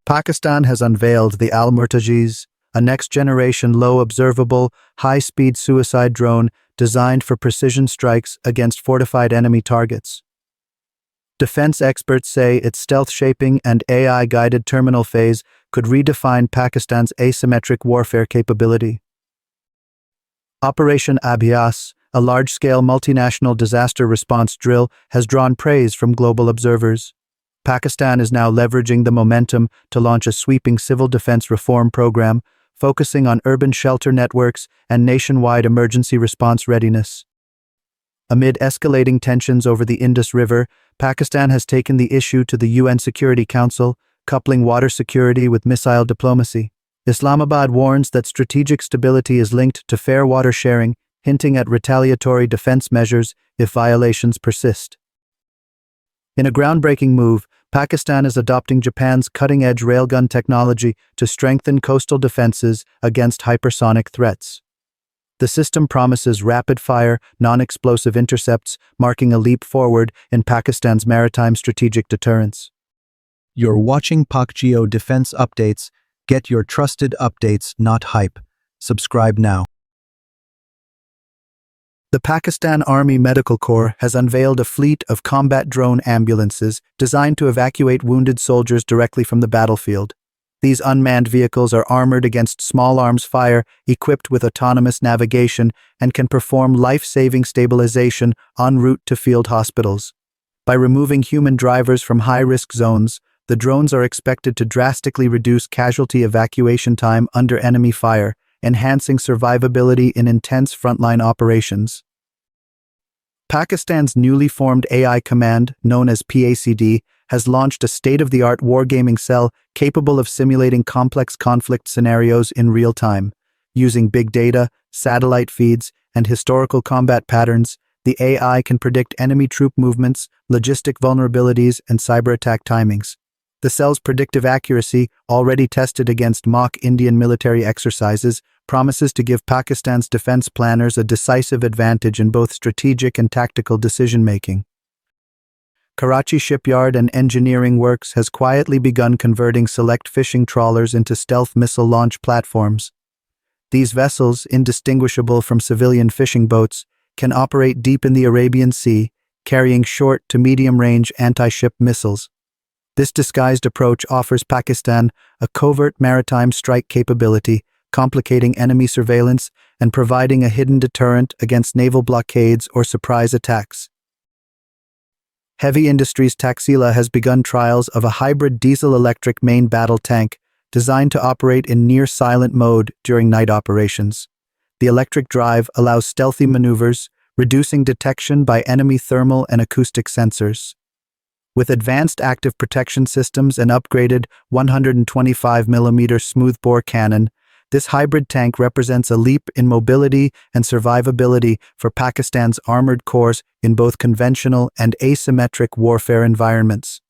Pakistan has unveiled the Al Murtajiz, a next-generation low-observable, high-speed suicide drone designed for precision strikes against fortified enemy targets. Defense experts say its stealth shaping and AI-guided terminal phase could redefine Pakistan's asymmetric warfare capability. Operation Abhyaas, a large-scale multinational disaster response drill, has drawn praise from global observers. Pakistan is now leveraging the momentum to launch a sweeping civil defense reform program, focusing on urban shelter networks and nationwide emergency response readiness. Amid escalating tensions over the Indus River, Pakistan has taken the issue to the UN Security Council, coupling water security with missile diplomacy. Islamabad warns that strategic stability is linked to fair water sharing, hinting at retaliatory defense measures if violations persist. In a groundbreaking move, Pakistan is adopting Japan's cutting-edge railgun technology to strengthen coastal defenses against hypersonic threats. The system promises rapid-fire, non-explosive intercepts, marking a leap forward in Pakistan's maritime strategic deterrence. You're watching Pakistangeo Defence Updates. Get your trusted updates, not hype. Subscribe now. The Pakistan Army Medical Corps has unveiled a fleet of combat drone ambulances designed to evacuate wounded soldiers directly from the battlefield. These unmanned vehicles are armored against small arms fire, equipped with autonomous navigation, and can perform life-saving stabilization en route to field hospitals. By removing human drivers from high-risk zones, the drones are expected to drastically reduce casualty evacuation time under enemy fire, enhancing survivability in intense frontline operations. Pakistan's newly formed AI command, known as PACD, has launched a state-of-the-art wargaming cell capable of simulating complex conflict scenarios in real time. Using big data, satellite feeds, and historical combat patterns, the AI can predict enemy troop movements, logistic vulnerabilities, and cyber attack timings. The cell's predictive accuracy, already tested against mock Indian military exercises, promises to give Pakistan's defense planners a decisive advantage in both strategic and tactical decision-making. Karachi Shipyard and Engineering Works has quietly begun converting select fishing trawlers into stealth missile launch platforms. These vessels, indistinguishable from civilian fishing boats, can operate deep in the Arabian Sea, carrying short to medium-range anti-ship missiles. This disguised approach offers Pakistan a covert maritime strike capability, complicating enemy surveillance and providing a hidden deterrent against naval blockades or surprise attacks. Heavy Industries Taxila has begun trials of a hybrid diesel-electric main battle tank designed to operate in near-silent mode during night operations. The electric drive allows stealthy maneuvers, reducing detection by enemy thermal and acoustic sensors. With advanced active protection systems and upgraded 125mm smoothbore cannon, this hybrid tank represents a leap in mobility and survivability for Pakistan's armored corps in both conventional and asymmetric warfare environments.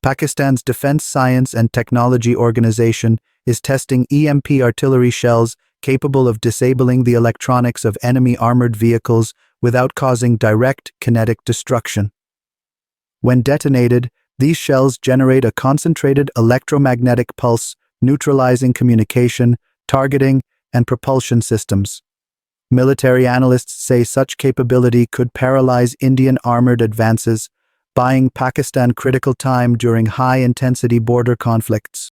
Pakistan's Defense Science and Technology Organization is testing EMP artillery shells capable of disabling the electronics of enemy armored vehicles without causing direct kinetic destruction. When detonated, these shells generate a concentrated electromagnetic pulse, neutralizing communication, targeting, and propulsion systems. Military analysts say such capability could paralyze Indian armored advances, buying Pakistan critical time during high-intensity border conflicts.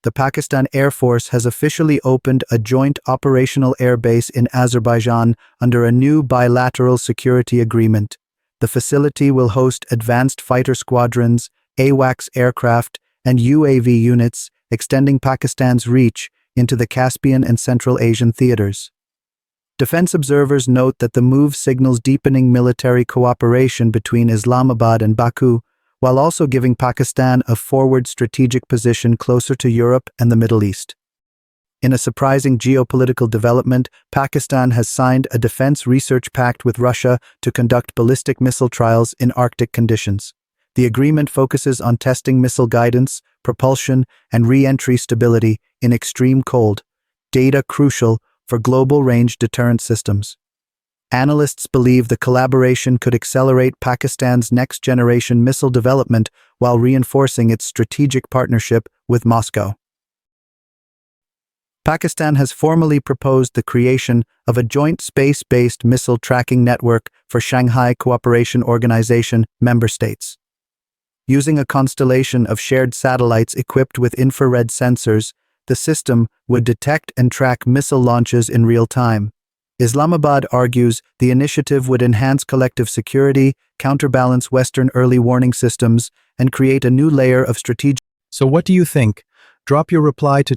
The Pakistan Air Force has officially opened a joint operational airbase in Azerbaijan under a new bilateral security agreement. The facility will host advanced fighter squadrons, AWACS aircraft, and UAV units, extending Pakistan's reach into the Caspian and Central Asian theaters. Defense observers note that the move signals deepening military cooperation between Islamabad and Baku, while also giving Pakistan a forward strategic position closer to Europe and the Middle East. In a surprising geopolitical development, Pakistan has signed a defense research pact with Russia to conduct ballistic missile trials in Arctic conditions. The agreement focuses on testing missile guidance, propulsion, and re-entry stability in extreme cold, data crucial for global range deterrent systems. Analysts believe the collaboration could accelerate Pakistan's next-generation missile development while reinforcing its strategic partnership with Moscow. Pakistan has formally proposed the creation of a joint space-based missile tracking network for Shanghai Cooperation Organization member states. Using a constellation of shared satellites equipped with infrared sensors, the system would detect and track missile launches in real time. Islamabad argues the initiative would enhance collective security, counterbalance Western early warning systems, and create a new layer of strategic. So what do you think? Drop your reply to